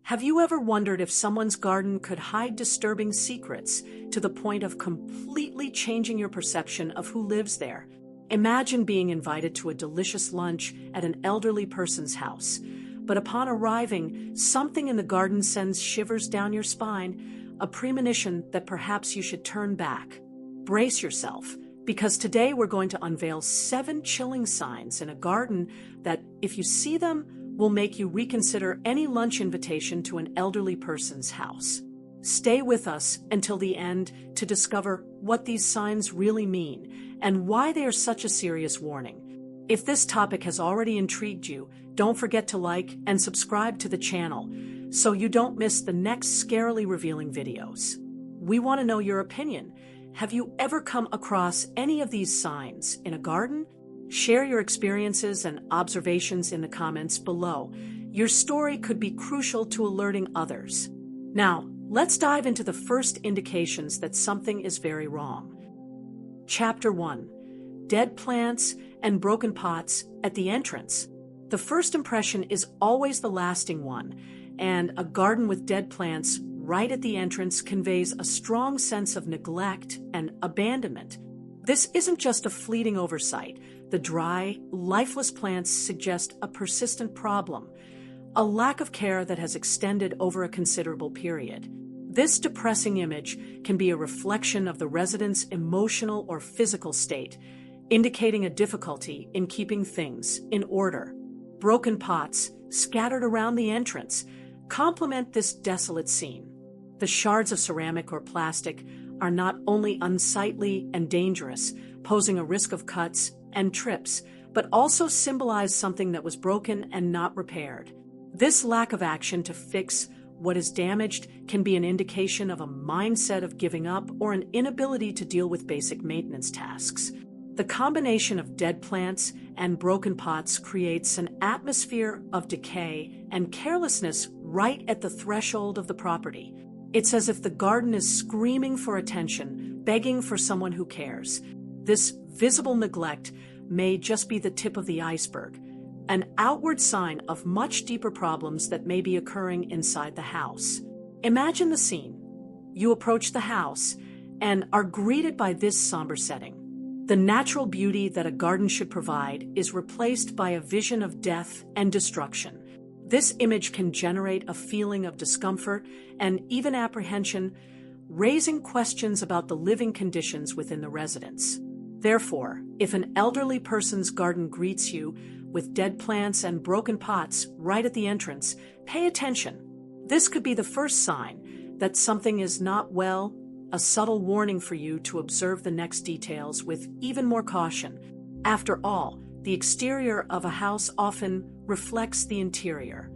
Have you ever wondered if someone's garden could hide disturbing secrets to the point of completely changing your perception of who lives there? Imagine being invited to a delicious lunch at an elderly person's house, but upon arriving, something in the garden sends shivers down your spine, a premonition that perhaps you should turn back. Brace yourself, because today we're going to unveil 7 chilling signs in a garden that, if you see them, will make you reconsider any lunch invitation to an elderly person's house. Stay with us until the end to discover what these signs really mean and why they are such a serious warning. If this topic has already intrigued you, don't forget to like and subscribe to the channel so you don't miss the next scarily revealing videos. We want to know your opinion. Have you ever come across any of these signs in a garden? Share your experiences and observations in the comments below. Your story could be crucial to alerting others. Now, let's dive into the first indications that something is very wrong. Chapter 1. Dead plants and broken pots at the entrance. The first impression is always the lasting one, and a garden with dead plants right at the entrance conveys a strong sense of neglect and abandonment. This isn't just a fleeting oversight. The dry, lifeless plants suggest a persistent problem, a lack of care that has extended over a considerable period. This depressing image can be a reflection of the resident's emotional or physical state, indicating a difficulty in keeping things in order. Broken pots, scattered around the entrance, complement this desolate scene. The shards of ceramic or plastic are not only unsightly and dangerous, posing a risk of cuts and trips, but also symbolize something that was broken and not repaired. This lack of action to fix what is damaged can be an indication of a mindset of giving up or an inability to deal with basic maintenance tasks. The combination of dead plants and broken pots creates an atmosphere of decay and carelessness right at the threshold of the property. It's as if the garden is screaming for attention, begging for someone who cares. This visible neglect may just be the tip of the iceberg, an outward sign of much deeper problems that may be occurring inside the house. Imagine the scene. You approach the house and are greeted by this somber setting. The natural beauty that a garden should provide is replaced by a vision of death and destruction. This image can generate a feeling of discomfort and even apprehension, raising questions about the living conditions within the residence. Therefore, if an elderly person's garden greets you with dead plants and broken pots right at the entrance, pay attention. This could be the first sign that something is not well, a subtle warning for you to observe the next details with even more caution. After all, the exterior of a house often reflects the interior.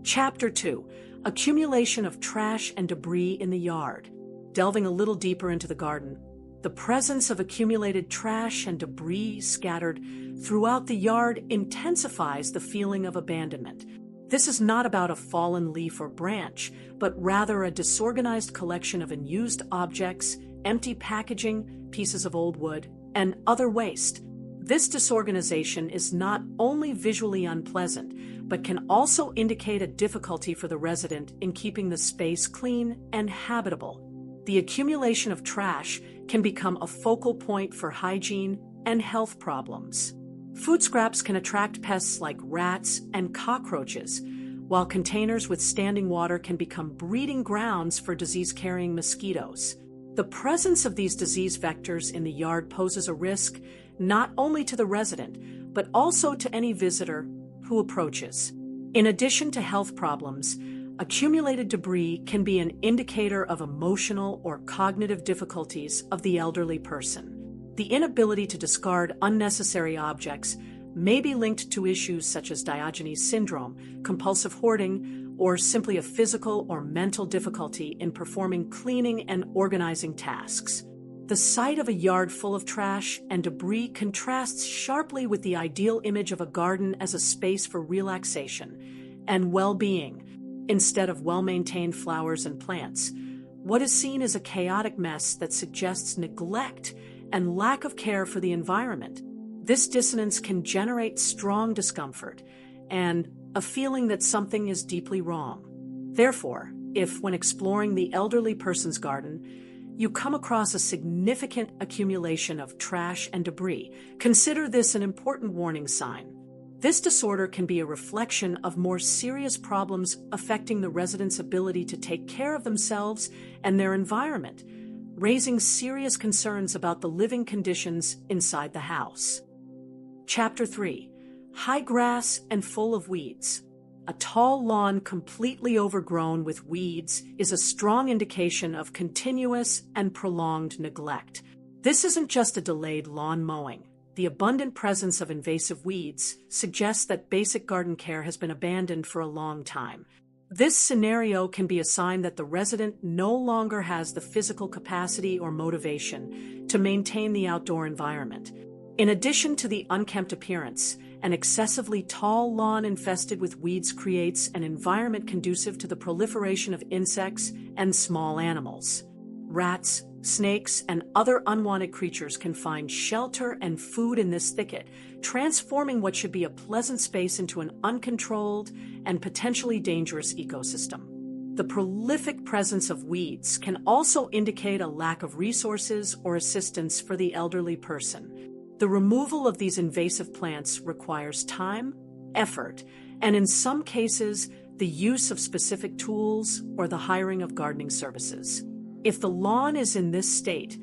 Chapter 2. Accumulation of trash and debris in the yard. Delving a little deeper into the garden, the presence of accumulated trash and debris scattered throughout the yard intensifies the feeling of abandonment. This is not about a fallen leaf or branch, but rather a disorganized collection of unused objects, empty packaging, pieces of old wood, and other waste. This disorganization is not only visually unpleasant, but can also indicate a difficulty for the resident in keeping the space clean and habitable. The accumulation of trash can become a focal point for hygiene and health problems. Food scraps can attract pests like rats and cockroaches, while containers with standing water can become breeding grounds for disease-carrying mosquitoes. The presence of these disease vectors in the yard poses a risk not only to the resident, but also to any visitor who approaches. In addition to health problems, accumulated debris can be an indicator of emotional or cognitive difficulties of the elderly person. The inability to discard unnecessary objects may be linked to issues such as Diogenes syndrome, compulsive hoarding, or simply a physical or mental difficulty in performing cleaning and organizing tasks. The sight of a yard full of trash and debris contrasts sharply with the ideal image of a garden as a space for relaxation and well-being, instead of well-maintained flowers and plants. What is seen is a chaotic mess that suggests neglect and lack of care for the environment. This dissonance can generate strong discomfort and a feeling that something is deeply wrong. Therefore, if, when exploring the elderly person's garden, you come across a significant accumulation of trash and debris, consider this an important warning sign. This disorder can be a reflection of more serious problems affecting the residents' ability to take care of themselves and their environment, raising serious concerns about the living conditions inside the house. Chapter 3. High grass and full of weeds. A tall lawn completely overgrown with weeds is a strong indication of continuous and prolonged neglect. This isn't just a delayed lawn mowing. The abundant presence of invasive weeds suggests that basic garden care has been abandoned for a long time. This scenario can be a sign that the resident no longer has the physical capacity or motivation to maintain the outdoor environment. In addition to the unkempt appearance, an excessively tall lawn infested with weeds creates an environment conducive to the proliferation of insects and small animals. Rats, snakes, and other unwanted creatures can find shelter and food in this thicket, transforming what should be a pleasant space into an uncontrolled and potentially dangerous ecosystem. The prolific presence of weeds can also indicate a lack of resources or assistance for the elderly person. The removal of these invasive plants requires time, effort, and in some cases, the use of specific tools or the hiring of gardening services. If the lawn is in this state,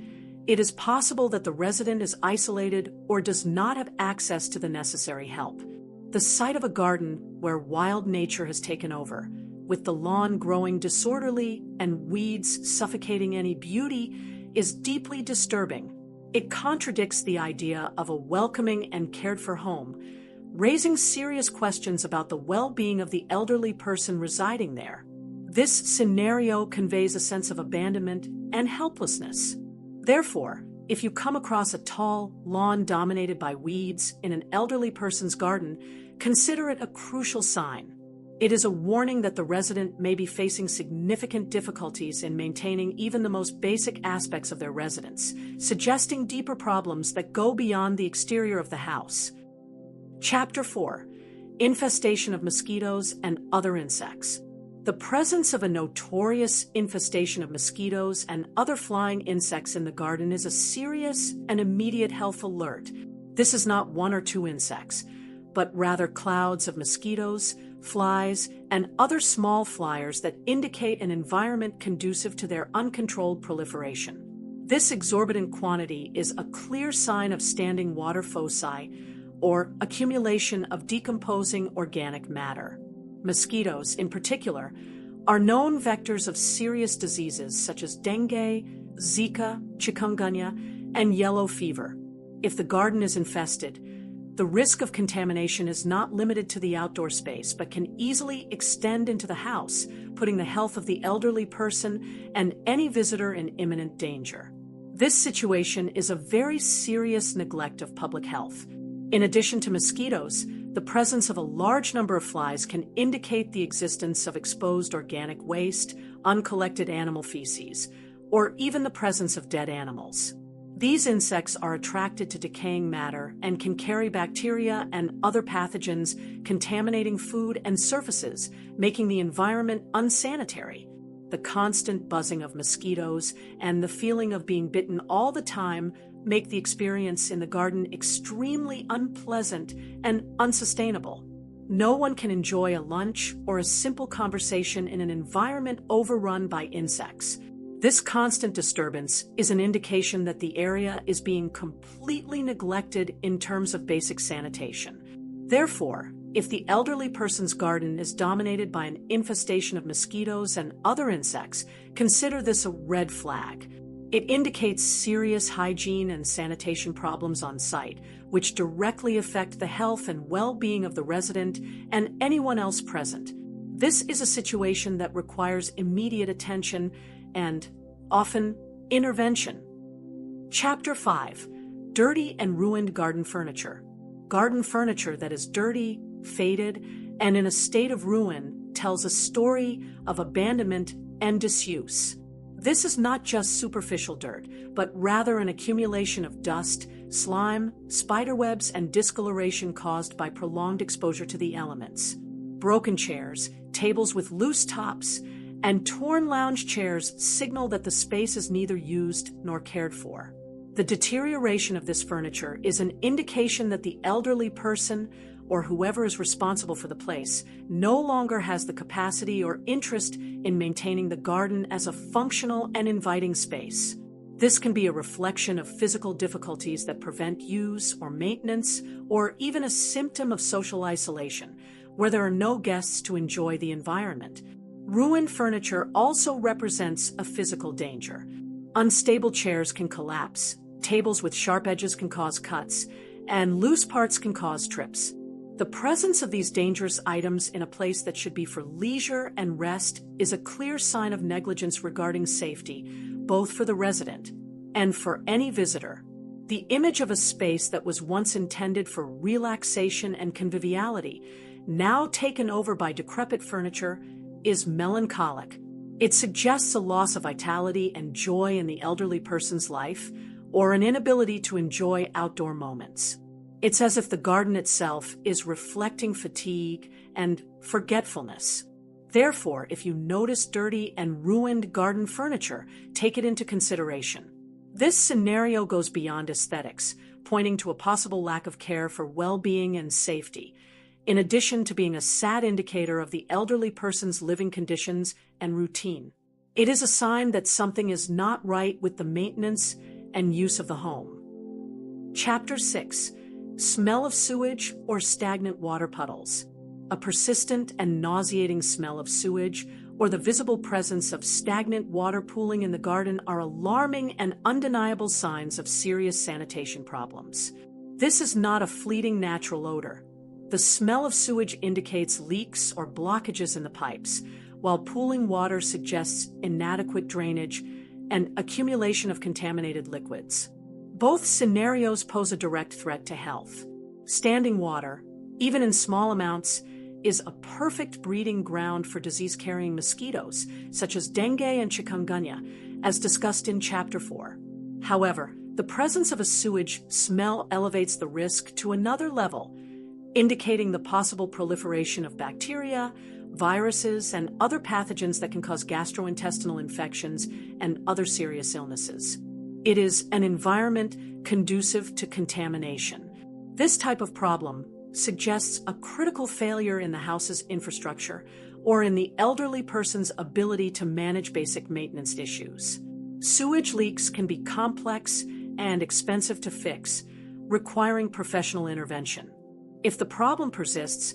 it is possible that the resident is isolated or does not have access to the necessary help. The sight of a garden where wild nature has taken over, with the lawn growing disorderly and weeds suffocating any beauty, is deeply disturbing. It contradicts the idea of a welcoming and cared-for home, raising serious questions about the well-being of the elderly person residing there. This scenario conveys a sense of abandonment and helplessness. Therefore, if you come across a tall lawn dominated by weeds in an elderly person's garden, consider it a crucial sign. It is a warning that the resident may be facing significant difficulties in maintaining even the most basic aspects of their residence, suggesting deeper problems that go beyond the exterior of the house. Chapter 4. Infestation of mosquitoes and other insects. The presence of a notorious infestation of mosquitoes and other flying insects in the garden is a serious and immediate health alert. This is not one or two insects, but rather clouds of mosquitoes, flies, and other small flyers that indicate an environment conducive to their uncontrolled proliferation. This exorbitant quantity is a clear sign of standing water foci, or accumulation of decomposing organic matter. Mosquitoes, in particular, are known vectors of serious diseases such as dengue, Zika, chikungunya, and yellow fever. If the garden is infested, the risk of contamination is not limited to the outdoor space, but can easily extend into the house, putting the health of the elderly person and any visitor in imminent danger. This situation is a very serious neglect of public health. In addition to mosquitoes, the presence of a large number of flies can indicate the existence of exposed organic waste, uncollected animal feces, or even the presence of dead animals. These insects are attracted to decaying matter and can carry bacteria and other pathogens, contaminating food and surfaces, making the environment unsanitary. The constant buzzing of mosquitoes and the feeling of being bitten all the time make the experience in the garden extremely unpleasant and unsustainable. No one can enjoy a lunch or a simple conversation in an environment overrun by insects. This constant disturbance is an indication that the area is being completely neglected in terms of basic sanitation. Therefore, if the elderly person's garden is dominated by an infestation of mosquitoes and other insects, consider this a red flag. It indicates serious hygiene and sanitation problems on site, which directly affect the health and well-being of the resident and anyone else present. This is a situation that requires immediate attention and, often, intervention. Chapter 5. Dirty and ruined garden furniture. Garden furniture that is dirty, faded, and in a state of ruin tells a story of abandonment and disuse. This is not just superficial dirt, but rather an accumulation of dust, slime, spiderwebs, and discoloration caused by prolonged exposure to the elements. Broken chairs, tables with loose tops, and torn lounge chairs signal that the space is neither used nor cared for. The deterioration of this furniture is an indication that the elderly person, or whoever is responsible for the place, no longer has the capacity or interest in maintaining the garden as a functional and inviting space. This can be a reflection of physical difficulties that prevent use or maintenance, or even a symptom of social isolation, where there are no guests to enjoy the environment. Ruined furniture also represents a physical danger. Unstable chairs can collapse, tables with sharp edges can cause cuts, and loose parts can cause trips. The presence of these dangerous items in a place that should be for leisure and rest is a clear sign of negligence regarding safety, both for the resident and for any visitor. The image of a space that was once intended for relaxation and conviviality, now taken over by decrepit furniture, is melancholic. It suggests a loss of vitality and joy in the elderly person's life, or an inability to enjoy outdoor moments. It's as if the garden itself is reflecting fatigue and forgetfulness. Therefore, if you notice dirty and ruined garden furniture, take it into consideration. This scenario goes beyond aesthetics, pointing to a possible lack of care for well-being and safety, in addition to being a sad indicator of the elderly person's living conditions and routine. It is a sign that something is not right with the maintenance and use of the home. Chapter 6. Smell of sewage or stagnant water puddles. A persistent and nauseating smell of sewage or the visible presence of stagnant water pooling in the garden are alarming and undeniable signs of serious sanitation problems. This is not a fleeting natural odor. The smell of sewage indicates leaks or blockages in the pipes, while pooling water suggests inadequate drainage and accumulation of contaminated liquids. Both scenarios pose a direct threat to health. Standing water, even in small amounts, is a perfect breeding ground for disease-carrying mosquitoes, such as dengue and chikungunya, as discussed in Chapter 4. However, the presence of a sewage smell elevates the risk to another level, indicating the possible proliferation of bacteria, viruses, and other pathogens that can cause gastrointestinal infections and other serious illnesses. It is an environment conducive to contamination. This type of problem suggests a critical failure in the house's infrastructure or in the elderly person's ability to manage basic maintenance issues. Sewage leaks can be complex and expensive to fix, requiring professional intervention. If the problem persists,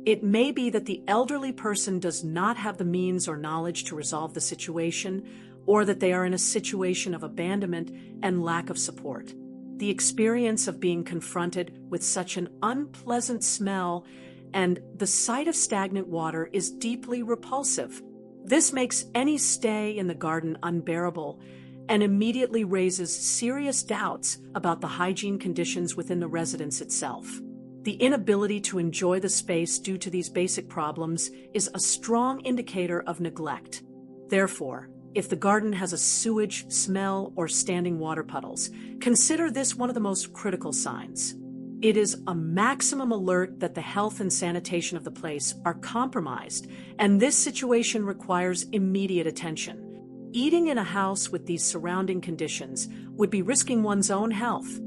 it may be that the elderly person does not have the means or knowledge to resolve the situation, or that they are in a situation of abandonment and lack of support. The experience of being confronted with such an unpleasant smell and the sight of stagnant water is deeply repulsive. This makes any stay in the garden unbearable and immediately raises serious doubts about the hygiene conditions within the residence itself. The inability to enjoy the space due to these basic problems is a strong indicator of neglect. Therefore, if the garden has a sewage smell or standing water puddles, consider this one of the most critical signs. It is a maximum alert that the health and sanitation of the place are compromised, and this situation requires immediate attention. Eating in a house with these surrounding conditions would be risking one's own health.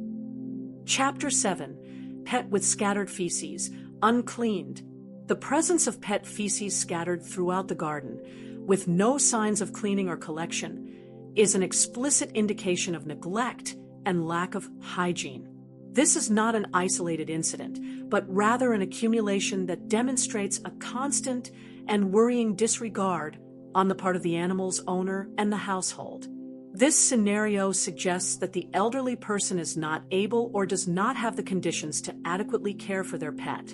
Chapter 7. Pet with scattered feces, uncleaned. The presence of pet feces scattered throughout the garden, with no signs of cleaning or collection, is an explicit indication of neglect and lack of hygiene. This is not an isolated incident, but rather an accumulation that demonstrates a constant and worrying disregard on the part of the animal's owner and the household. This scenario suggests that the elderly person is not able or does not have the conditions to adequately care for their pet.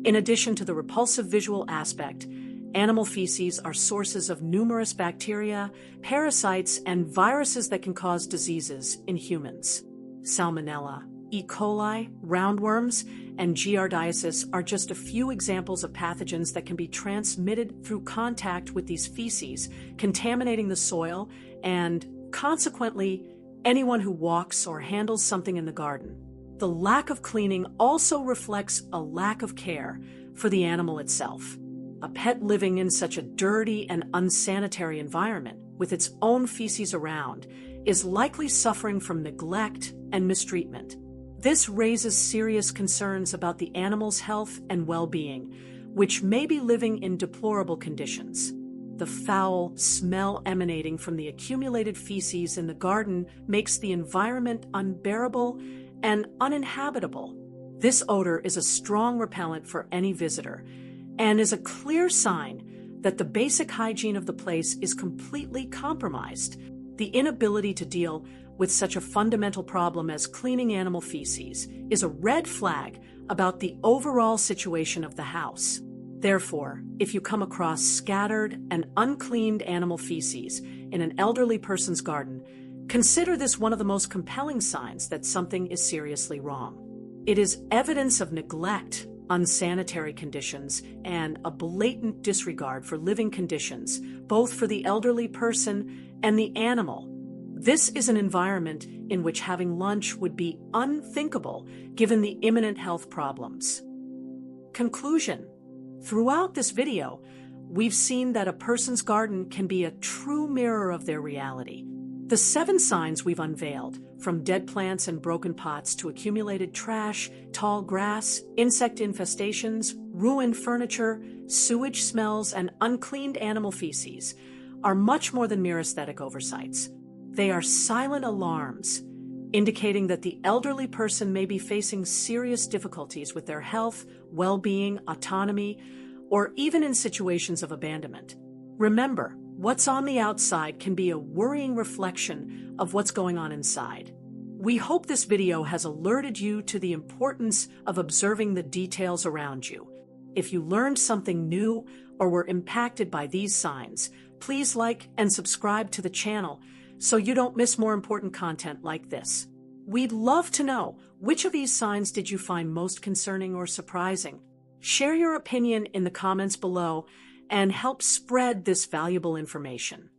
In addition to the repulsive visual aspect, animal feces are sources of numerous bacteria, parasites, and viruses that can cause diseases in humans. Salmonella, E. coli, roundworms, and giardiasis are just a few examples of pathogens that can be transmitted through contact with these feces, contaminating the soil and, consequently, anyone who walks or handles something in the garden. The lack of cleaning also reflects a lack of care for the animal itself. A pet living in such a dirty and unsanitary environment, with its own feces around, is likely suffering from neglect and mistreatment. This raises serious concerns about the animal's health and well-being, which may be living in deplorable conditions. The foul smell emanating from the accumulated feces in the garden makes the environment unbearable and uninhabitable. This odor is a strong repellent for any visitor and is a clear sign that the basic hygiene of the place is completely compromised. The inability to deal with such a fundamental problem as cleaning animal feces is a red flag about the overall situation of the house. Therefore, if you come across scattered and uncleaned animal feces in an elderly person's garden, consider this one of the most compelling signs that something is seriously wrong. It is evidence of neglect, unsanitary conditions, and a blatant disregard for living conditions, both for the elderly person and the animal. This is an environment in which having lunch would be unthinkable given the imminent health problems. Conclusion. Throughout this video, we've seen that a person's garden can be a true mirror of their reality. The 7 signs we've unveiled, from dead plants and broken pots to accumulated trash, tall grass, insect infestations, ruined furniture, sewage smells, and uncleaned animal feces, are much more than mere aesthetic oversights. They are silent alarms, indicating that the elderly person may be facing serious difficulties with their health, well-being, autonomy, or even in situations of abandonment. Remember, what's on the outside can be a worrying reflection of what's going on inside. We hope this video has alerted you to the importance of observing the details around you. If you learned something new or were impacted by these signs, please like and subscribe to the channel so you don't miss more important content like this. We'd love to know, which of these signs did you find most concerning or surprising? Share your opinion in the comments below and help spread this valuable information.